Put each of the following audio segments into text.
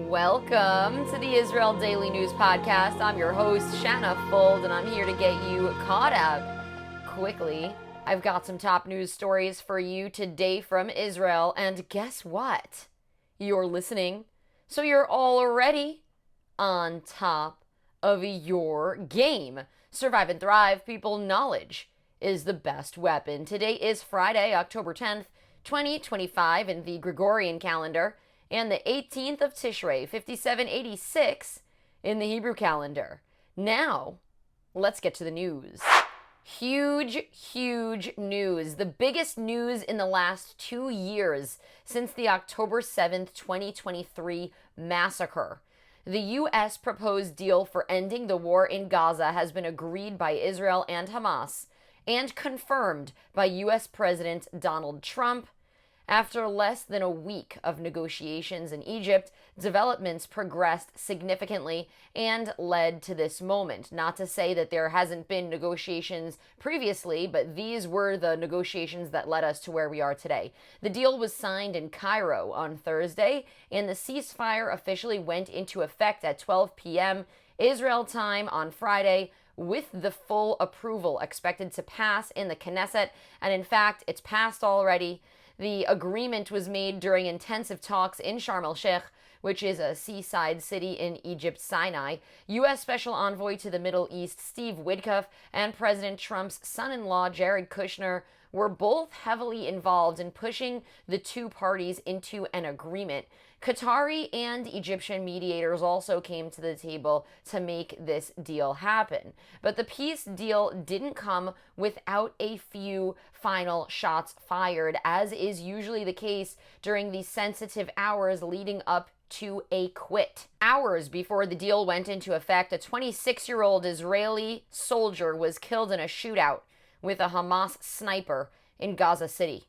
Welcome to the Israel Daily News Podcast. I'm your host, Shanna Fold, and I'm here to get you caught up quickly. I've got some top news stories for you today from Israel, and guess what? You're listening, so you're already on top of your game. Survive and thrive, people. Knowledge is the best weapon. Today is Friday, October 10th, 2025 in the Gregorian calendar, and the 18th of Tishrei, 5786 in the Hebrew calendar. Now, let's get to the news. Huge news. The biggest news in the last 2 years since the October 7th, 2023 massacre. The U.S. proposed deal for ending the war in Gaza has been agreed by Israel and Hamas and confirmed by U.S. President Donald Trump. After less than a week of negotiations in Egypt, developments progressed significantly and led to this moment. Not to say that there hasn't been negotiations previously, but these were the negotiations that led us to where we are today. The deal was signed in Cairo on Thursday, and the ceasefire officially went into effect at 12 p.m. Israel time on Friday, with the full approval expected to pass in the Knesset, and in fact, it's passed already. The agreement was made during intensive talks in Sharm el-Sheikh, which is a seaside city in Egypt's Sinai. U.S. Special Envoy to the Middle East Steve Witkoff and President Trump's son-in-law Jared Kushner were both heavily involved in pushing the two parties into an agreement. Qatari and Egyptian mediators also came to the table to make this deal happen. But the peace deal didn't come without a few final shots fired, as is usually the case during the sensitive hours leading up to a quit. Hours before the deal went into effect, a 26-year-old Israeli soldier was killed in a shootout with a Hamas sniper in Gaza City.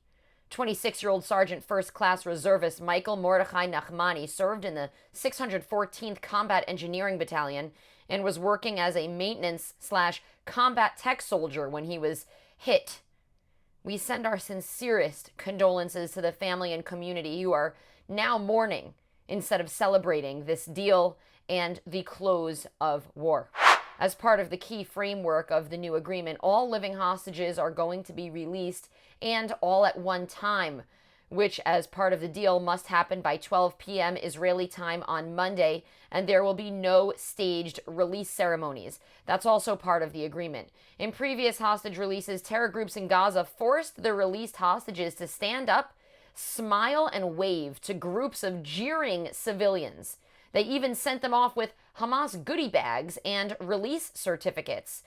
26-year-old Sergeant First Class Reservist Michael Mordechai Nachmani served in the 614th Combat Engineering Battalion and was working as a maintenance/combat tech soldier when he was hit. We send our sincerest condolences to the family and community who are now mourning instead of celebrating this deal and the close of war. As part of the key framework of the new agreement, all living hostages are going to be released, and all at one time, which as part of the deal must happen by 12 p.m. Israeli time on Monday, and there will be no staged release ceremonies. That's also part of the agreement. In previous hostage releases, terror groups in Gaza forced the released hostages to stand up, smile, and wave to groups of jeering civilians. They even sent them off with Hamas goodie bags and release certificates.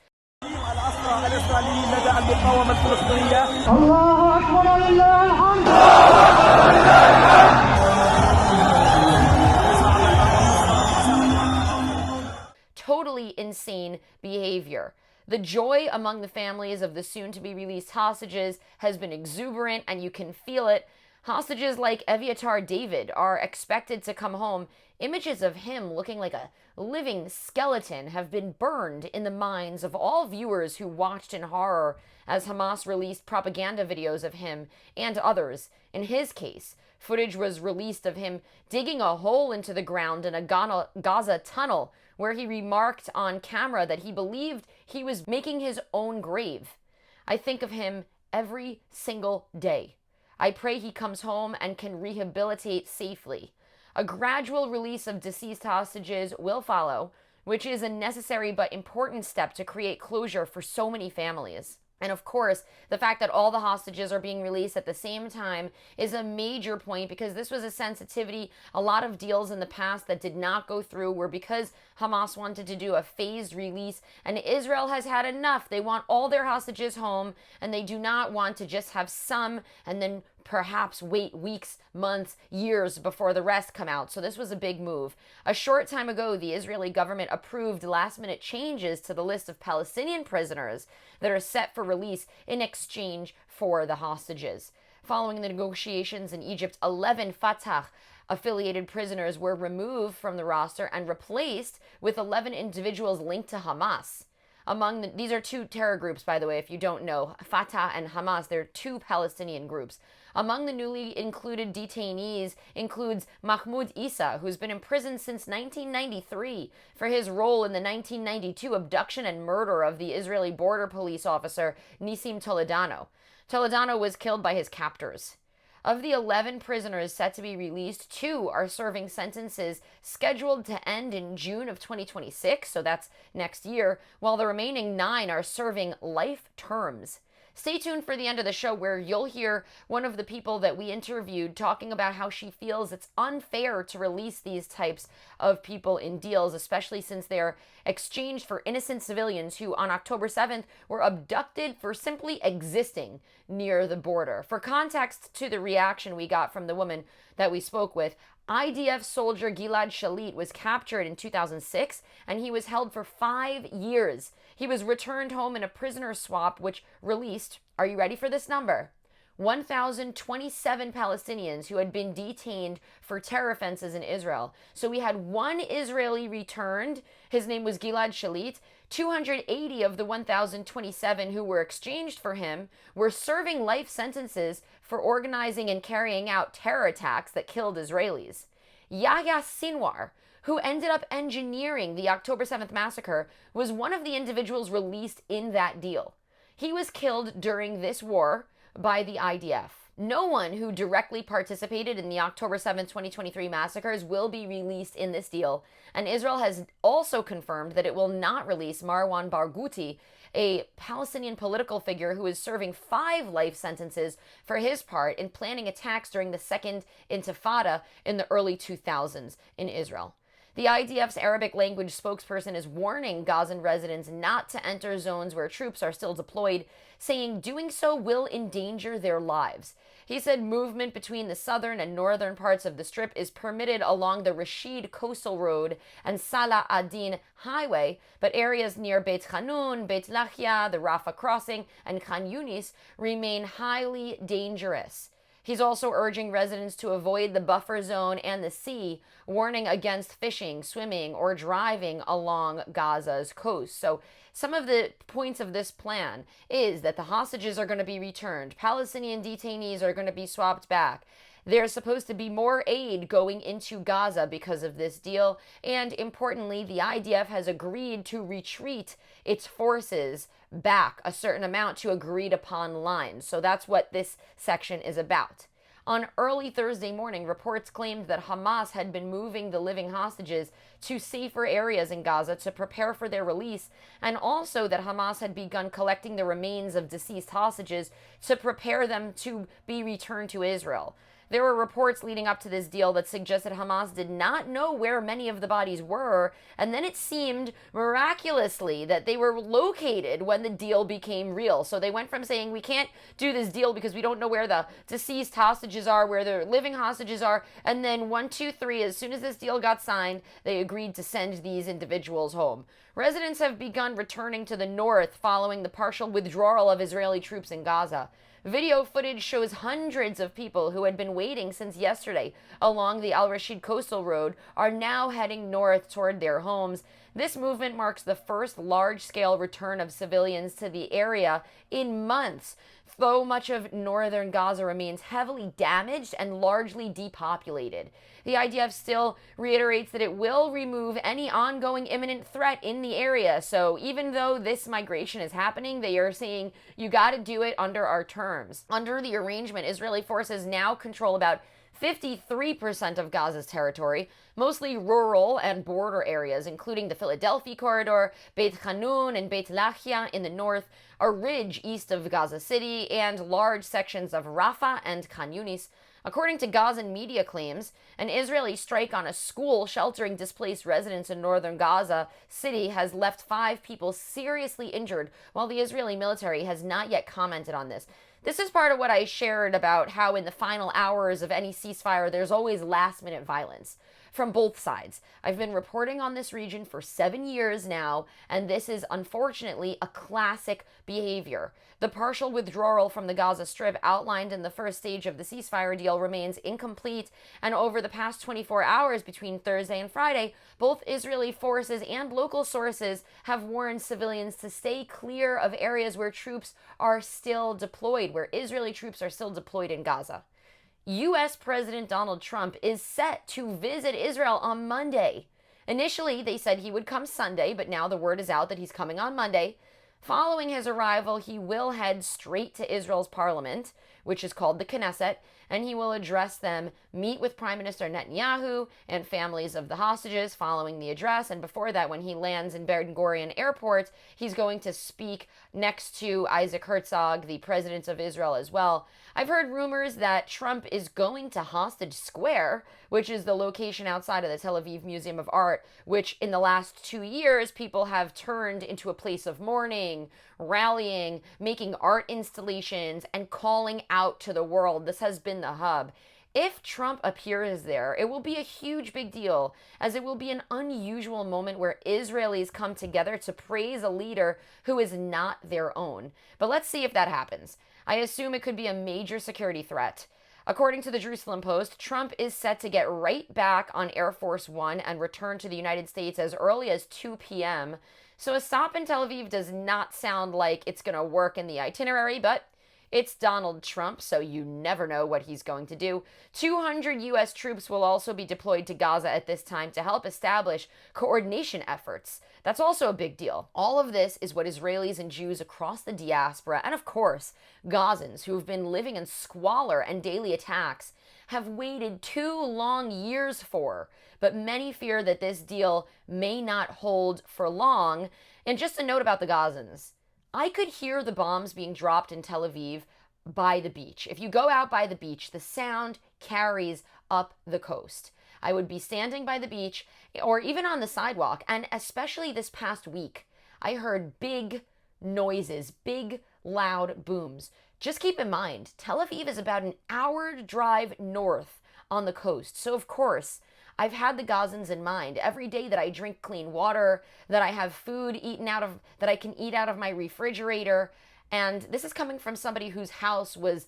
Totally insane behavior. The joy among the families of the soon-to-be released hostages has been exuberant, and you can feel it. Hostages like Eviatar David are expected to come home. Images of him looking like a living skeleton have been burned in the minds of all viewers who watched in horror as Hamas released propaganda videos of him and others. In his case, footage was released of him digging a hole into the ground in a Gaza tunnel, where he remarked on camera that he believed he was making his own grave. I think of him every single day. I pray he comes home and can rehabilitate safely. A gradual release of deceased hostages will follow, which is a necessary but important step to create closure for so many families. And of course, the fact that all the hostages are being released at the same time is a major point, because this was a sensitivity. A lot of deals in the past that did not go through were because Hamas wanted to do a phased release, and Israel has had enough. They want all their hostages home, and they do not want to just have some and then perhaps wait weeks, months, years before the rest come out. So this was a big move. A short time ago, the Israeli government approved last-minute changes to the list of Palestinian prisoners that are set for release in exchange for the hostages. Following the negotiations in Egypt, 11 Fatah-affiliated prisoners were removed from the roster and replaced with 11 individuals linked to Hamas. These are two terror groups, by the way, if you don't know. Fatah and Hamas, they're two Palestinian groups. Among the newly included detainees includes Mahmoud Issa, who's been in prison since 1993 for his role in the 1992 abduction and murder of the Israeli border police officer Nissim Toledano. Toledano was killed by his captors. Of the 11 prisoners set to be released, 2 are serving sentences scheduled to end in June of 2026, so that's next year, while the remaining 9 are serving life terms. Stay tuned for the end of the show where you'll hear one of the people that we interviewed talking about how she feels it's unfair to release these types of people in deals, especially since they're exchanged for innocent civilians who on October 7th were abducted for simply existing near the border. For context to the reaction we got from the woman that we spoke with, IDF soldier Gilad Shalit was captured in 2006 and he was held for 5 years. He was returned home in a prisoner swap which released, are you ready for this number? 1,027 Palestinians who had been detained for terror offenses in Israel. So we had 1 Israeli returned. His name was Gilad Shalit. 280 of the 1,027 who were exchanged for him were serving life sentences for organizing and carrying out terror attacks that killed Israelis. Yahya Sinwar, who ended up engineering the October 7th massacre, was one of the individuals released in that deal. He was killed during this war by the IDF. No one who directly participated in the October 7th, 2023 massacres will be released in this deal, and Israel has also confirmed that it will not release Marwan Barghouti, a Palestinian political figure who is serving 5 life sentences for his part in planning attacks during the Second Intifada in the early 2000s in Israel. The IDF's Arabic language spokesperson is warning Gazan residents not to enter zones where troops are still deployed, saying doing so will endanger their lives. He said movement between the southern and northern parts of the Strip is permitted along the Rashid Coastal Road and Salah ad-Din Highway, but areas near Beit Hanun, Beit Lahia, the Rafah Crossing, and Khan Yunis remain highly dangerous. He's also urging residents to avoid the buffer zone and the sea, warning against fishing, swimming, or driving along Gaza's coast. So some of the points of this plan is that the hostages are going to be returned. Palestinian detainees are going to be swapped back. There's supposed to be more aid going into Gaza because of this deal. And importantly, the IDF has agreed to retreat its forces back a certain amount to agreed upon lines. So that's what this section is about. On early Thursday morning, reports claimed that Hamas had been moving the living hostages to safer areas in Gaza to prepare for their release, and also that Hamas had begun collecting the remains of deceased hostages to prepare them to be returned to Israel. There were reports leading up to this deal that suggested Hamas did not know where many of the bodies were, and then it seemed miraculously that they were located when the deal became real. So they went from saying, we can't do this deal because we don't know where the deceased hostages are, where the living hostages are, and then 1, 2, 3, as soon as this deal got signed, they agreed to send these individuals home. Residents have begun returning to the north following the partial withdrawal of Israeli troops in Gaza. Video footage shows hundreds of people who had been waiting since yesterday along the Al Rashid Coastal Road are now heading north toward their homes. This movement marks the first large-scale return of civilians to the area in months, though much of northern Gaza remains heavily damaged and largely depopulated. The IDF still reiterates that it will remove any ongoing imminent threat in the area. So even though this migration is happening, they are saying you got to do it under our terms. Under the arrangement, Israeli forces now control about 53% of Gaza's territory, mostly rural and border areas, including the Philadelphia corridor, Beit Hanun and Beit Lahia in the north, a ridge east of Gaza City, and large sections of Rafah and Khan Yunis. According to Gazan media claims, an Israeli strike on a school sheltering displaced residents in northern Gaza City has left 5 people seriously injured, while the Israeli military has not yet commented on this. This is part of what I shared about how in the final hours of any ceasefire, there's always last-minute violence. from both sides. I've been reporting on this region for 7 years now, and this is unfortunately a classic behavior. The partial withdrawal from the Gaza Strip outlined in the first stage of the ceasefire deal remains incomplete, and over the past 24 hours between Thursday and Friday, both Israeli forces and local sources have warned civilians to stay clear of areas where troops are still deployed, where Israeli troops are still deployed in Gaza. U.S. President Donald Trump is set to visit Israel on Monday. Initially, they said he would come Sunday, but now the word is out that he's coming on Monday. Following his arrival, he will head straight to Israel's parliament, which is called the Knesset, and he will address them, meet with Prime Minister Netanyahu and families of the hostages following the address. And before that, when he lands in Ben Gurion Airport, he's going to speak next to Isaac Herzog, the president of Israel, as well. I've heard rumors that Trump is going to Hostage Square, which is the location outside of the Tel Aviv Museum of Art, which in the last 2 years, people have turned into a place of mourning, rallying, making art installations, and calling out to the world. This has been the hub. If Trump appears there, it will be a huge big deal, as it will be an unusual moment where Israelis come together to praise a leader who is not their own. But let's see if that happens. I assume it could be a major security threat. According to the Jerusalem Post, Trump is set to get right back on Air Force One and return to the United States as early as 2 p.m. So a stop in Tel Aviv does not sound like it's going to work in the itinerary, but it's Donald Trump, so you never know what he's going to do. 200 U.S. troops will also be deployed to Gaza at this time to help establish coordination efforts. That's also a big deal. All of this is what Israelis and Jews across the diaspora, and of course, Gazans who have been living in squalor and daily attacks, have waited 2 long years for. But many fear that this deal may not hold for long. And just a note about the Gazans. I could hear the bombs being dropped in Tel Aviv by the beach. If you go out by the beach, the sound carries up the coast. I would be standing by the beach or even on the sidewalk, and especially this past week, I heard big noises, big loud booms. Just keep in mind, Tel Aviv is about an hour drive north on the coast. So of course, I've had the Gazans in mind. Every day that I drink clean water, that I have food that I can eat out of my refrigerator. And this is coming from somebody whose house was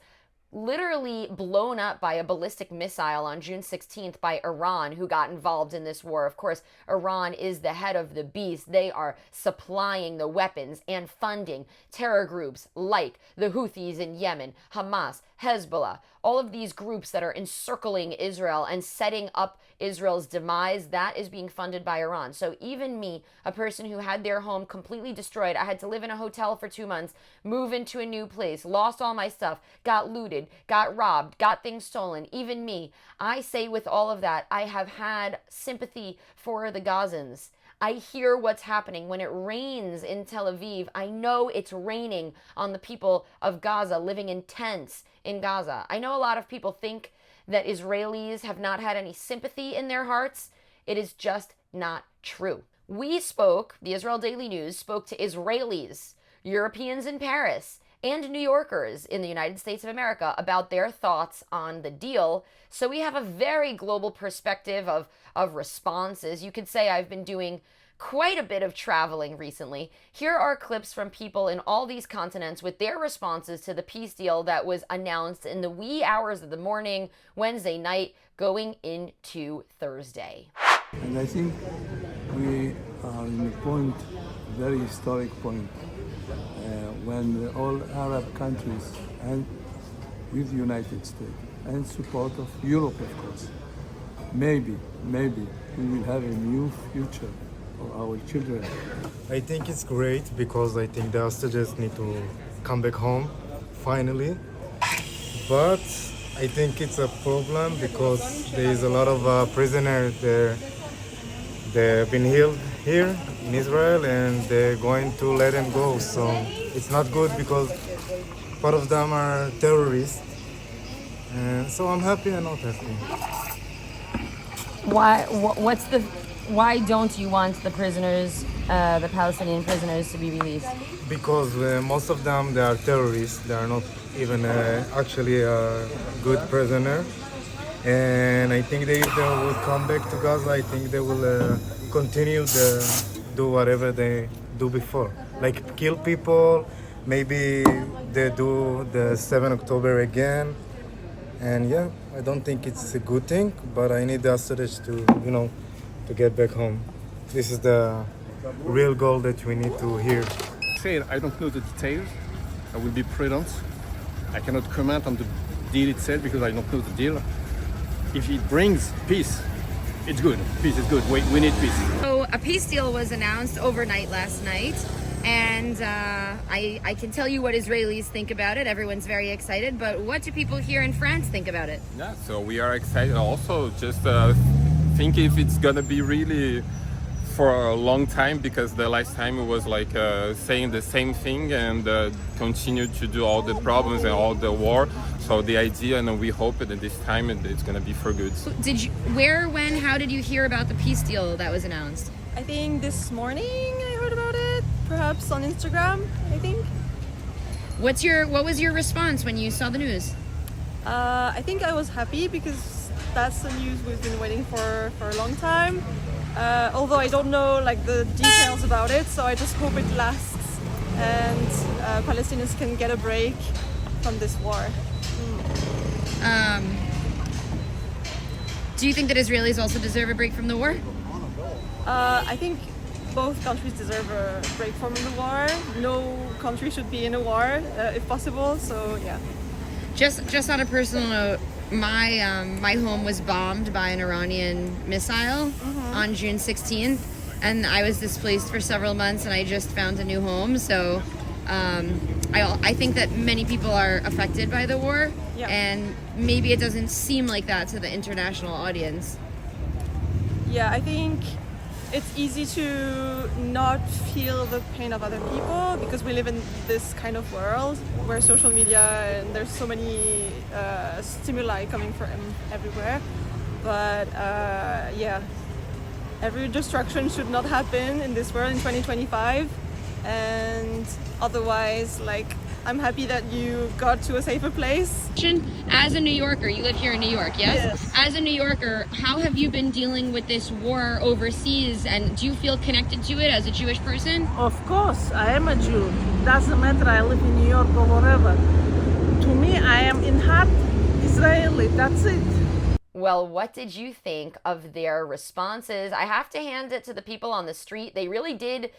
literally blown up by a ballistic missile on June 16th by Iran, who got involved in this war. Of course, Iran is the head of the beast. They are supplying the weapons and funding terror groups like the Houthis in Yemen, Hamas, Hezbollah, all of these groups that are encircling Israel and setting up Israel's demise. That is being funded by Iran. So even me, a person who had their home completely destroyed, I had to live in a hotel for 2 months, move into a new place, lost all my stuff, got looted, got robbed, got things stolen. Even me, I say with all of that, I have had sympathy for the Gazans. I hear what's happening. When it rains in Tel Aviv, I know it's raining on the people of Gaza living in tents in Gaza. I know a lot of people think that Israelis have not had any sympathy in their hearts. It is just not true. The Israel Daily News spoke to Israelis, Europeans in Paris, and New Yorkers in the United States of America about their thoughts on the deal. So we have a very global perspective of responses. You could say I've been doing quite a bit of traveling recently. Here are clips from people in all these continents with their responses to the peace deal that was announced in the wee hours of the morning, Wednesday night, going into Thursday. And I think we are in a point, very historic point, when all Arab countries and with the United States and support of Europe, of course, maybe we will have a new future for our children. I think it's great because I think the hostages need to come back home, finally. But I think it's a problem because there is a lot of prisoners there. They've been held here in Israel and they're going to let them go. So it's not good because part of them are terrorists. And so I'm happy and not happy. Why don't you want the prisoners, the Palestinian prisoners, to be released? Because most of them, they are terrorists. They are not even actually a good prisoner. and I think they will come back to Gaza. I think they will continue do whatever they do before, like kill people. Maybe they do the 7 October again. And yeah, I don't think it's a good thing, but I need the hostages to get back home. This is the real goal that we need to hear. I don't know the details. I will be prudent. I cannot comment on the deal itself because I don't know the deal. If it brings peace, it's good. Peace is good. We need peace. So a peace deal was announced overnight last night, and I can tell you what Israelis think about it. Everyone's very excited, but what do people here in France think about it? Yeah, so we are excited also. Just think if it's gonna be really for a long time, because the last time it was like saying the same thing and continue to do all the problems and all the war. So the idea, and we hope that this time it's gonna be for good. How did you hear about the peace deal that was announced? I think this morning I heard about it, perhaps on Instagram, I think. What was your response when you saw the news? I think I was happy because that's the news we've been waiting for a long time. Although I don't know like the details about it, so I just hope it lasts and Palestinians can get a break from this war. Do you think that Israelis also deserve a break from the war? I think both countries deserve a break from the war. No country should be in a war if possible. So yeah. Just on a personal note, my home was bombed by an Iranian missile on June 16th, and I was displaced for several months, and I just found a new home. So I think that many people are affected by the war, and maybe it doesn't seem like that to the international audience. Yeah, I think it's easy to not feel the pain of other people because we live in this kind of world where social media and there's so many stimuli coming from everywhere. But every destruction should not happen in this world in 2025. And otherwise, I'm happy that you got to a safer place. As a New Yorker, you live here in New York, yes? Yes. As a New Yorker, how have you been dealing with this war overseas, and do you feel connected to it as a Jewish person? Of course, I am a Jew. Doesn't matter I live in New York or wherever. To me, I am in heart Israeli. That's it. Well, what did you think of their responses? I have to hand it to the people on the street. They really did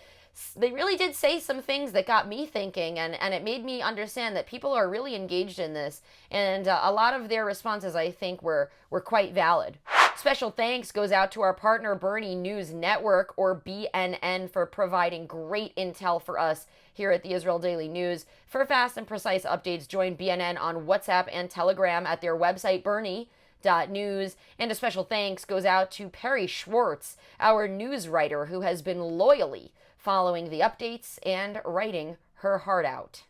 say some things that got me thinking, and it made me understand that people are really engaged in this, and a lot of their responses, I think, were quite valid. Special thanks goes out to our partner Bernie News Network, or BNN, for providing great intel for us here at the Israel Daily News. For fast and precise updates, join BNN on WhatsApp and Telegram at their website, Bernie.news. And a special thanks goes out to Perri Schwartz, our news writer, who has been loyally following the updates and writing her heart out.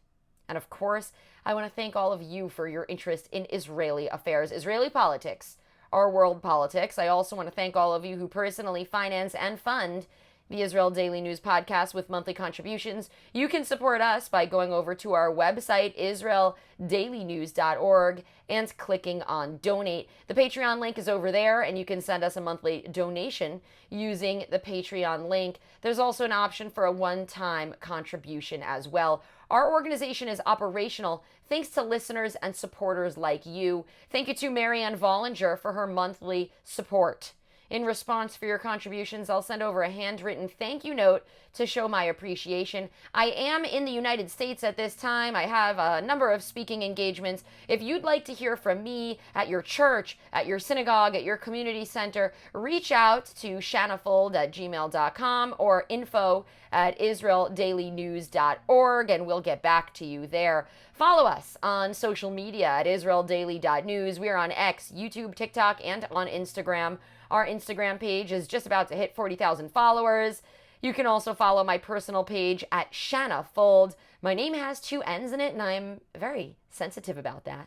And of course, I want to thank all of you for your interest in Israeli affairs, Israeli politics, our world politics. I also want to thank all of you who personally finance and fund the Israel Daily News podcast with monthly contributions. You can support us by going over to our website, israeldailynews.org, and clicking on donate. The Patreon link is over there, and you can send us a monthly donation using the Patreon link. There's also an option for a one-time contribution as well. Our organization is operational thanks to listeners and supporters like you. Thank you to Marianne Vollinger for her monthly support. In response for your contributions, I'll send over a handwritten thank you note to show my appreciation. I am in the United States at this time. I have a number of speaking engagements. If you'd like to hear from me at your church, at your synagogue, at your community center, reach out to shanafold@gmail.com or info@israeldailynews.org, and we'll get back to you there. Follow us on social media at israeldaily.news. We are on X, YouTube, TikTok, and on Instagram. Our Instagram page is just about to hit 40,000 followers. You can also follow my personal page at shanafold. My name has 2 N's in it, and I'm very sensitive about that.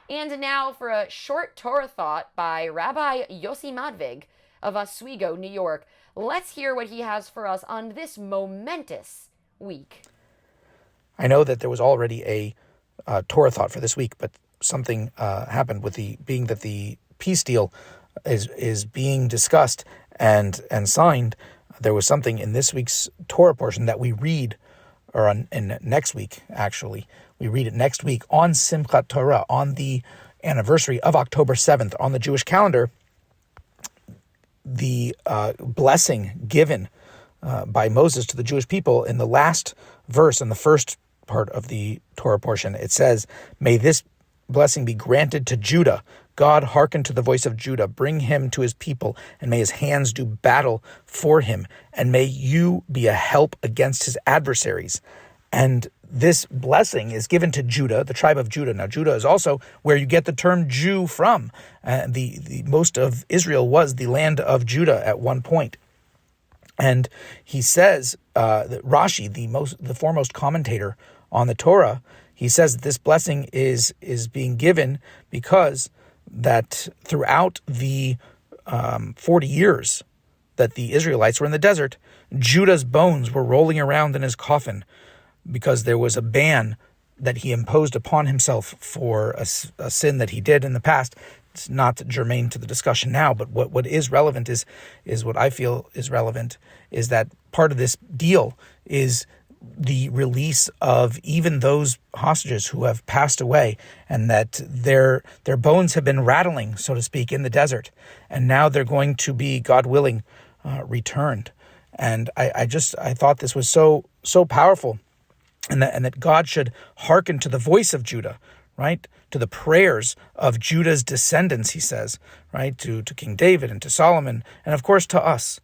And now for a short Torah thought by Rabbi Yossi Madvig of Oswego, New York. Let's hear what he has for us on this momentous week. I know that there was already a Torah thought for this week, but something happened with being that the peace deal is being discussed and signed, there was something in this week's Torah portion that we read, or in next week, actually. We read it next week on Simchat Torah, on the anniversary of October 7th on the Jewish calendar. The blessing given by Moses to the Jewish people in the last verse, in the first part of the Torah portion, it says, "May this blessing be granted to Judah. God, hearken to the voice of Judah, bring him to his people, and may his hands do battle for him, and may you be a help against his adversaries." And this blessing is given to Judah, the tribe of Judah. Now, Judah is also where you get the term Jew from. The most of Israel was the land of Judah at one point. And he says, that Rashi, the foremost commentator on the Torah, he says that this blessing is being given because that throughout the 40 years that the Israelites were in the desert, Judah's bones were rolling around in his coffin because there was a ban that he imposed upon himself for a sin that he did in the past. It's not germane to the discussion now, but what is relevant is what I feel is relevant, is that part of this deal is the release of even those hostages who have passed away, and that their bones have been rattling, so to speak, in the desert, and now they're going to be, God willing, returned. And I thought this was so powerful, and that God should hearken to the voice of Judah, right? To the prayers of Judah's descendants, he says, right? To King David and to Solomon, and of course to us,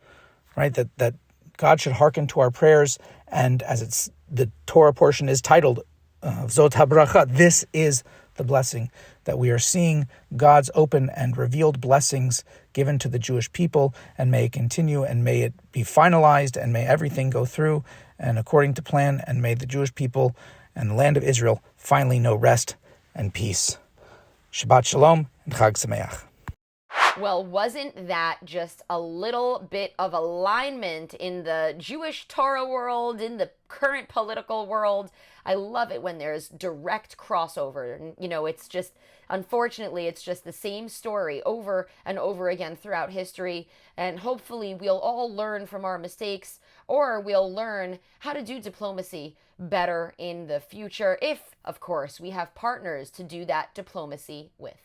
right? That God should hearken to our prayers. And as the Torah portion is titled, Zot HaBracha, this is the blessing, that we are seeing God's open and revealed blessings given to the Jewish people, and may it continue, and may it be finalized, and may everything go through and according to plan, and may the Jewish people and the land of Israel finally know rest and peace. Shabbat Shalom and Chag Sameach. Well, wasn't that just a little bit of alignment in the Jewish Torah world, in the current political world? I love it when there's direct crossover. And, it's just, unfortunately, it's just the same story over and over again throughout history. And hopefully we'll all learn from our mistakes, or we'll learn how to do diplomacy better in the future, if, of course, we have partners to do that diplomacy with.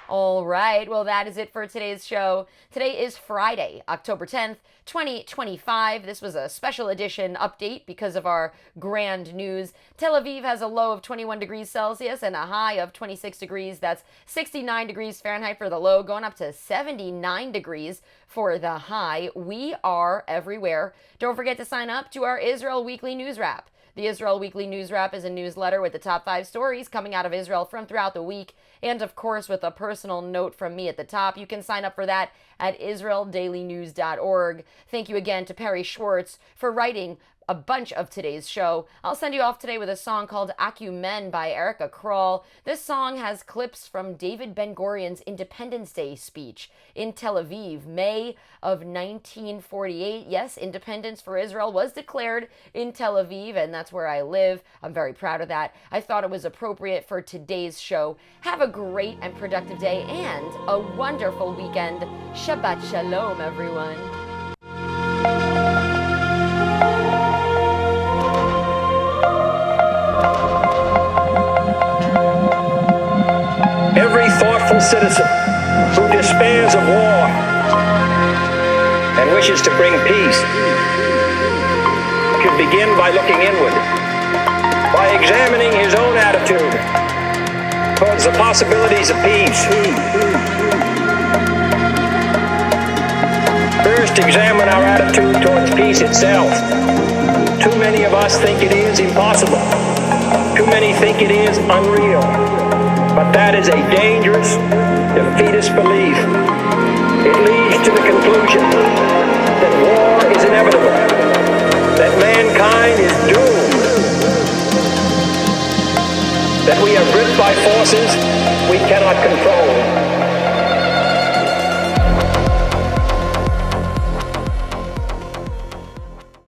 All right, well, that is it for today's show. Today is Friday, October 10th, 2025. This was a special edition update because of our grand news. Tel Aviv has a low of 21 degrees Celsius and a high of 26 degrees. That's 69 degrees Fahrenheit for the low, going up to 79 degrees for the high. We are everywhere. Don't forget to sign up to our Israel Weekly News Wrap. The Israel Weekly News Wrap is a newsletter with the top 5 stories coming out of Israel from throughout the week, and of course with a personal note from me at the top. You can sign up for that at israeldailynews.org. Thank you again to Perri Schwartz for writing a bunch of today's show. I'll send you off today with a song called Acumen by Erica Kroll. This song has clips from David Ben-Gurion's Independence Day speech in Tel Aviv, May of 1948. Yes, independence for Israel was declared in Tel Aviv, and that's where I live. I'm very proud of that. I thought it was appropriate for today's show. Have a great and productive day and a wonderful weekend. Shabbat Shalom, everyone. Every thoughtful citizen who despairs of war and wishes to bring peace should begin by looking inward, by examining his own attitude towards the possibilities of peace. First, examine our attitude towards peace itself. Too many of us think it is impossible. Too many think it is unreal. But that is a dangerous, defeatist belief. It leads to the conclusion that war is inevitable, that mankind is doomed, that we are gripped by forces we cannot control.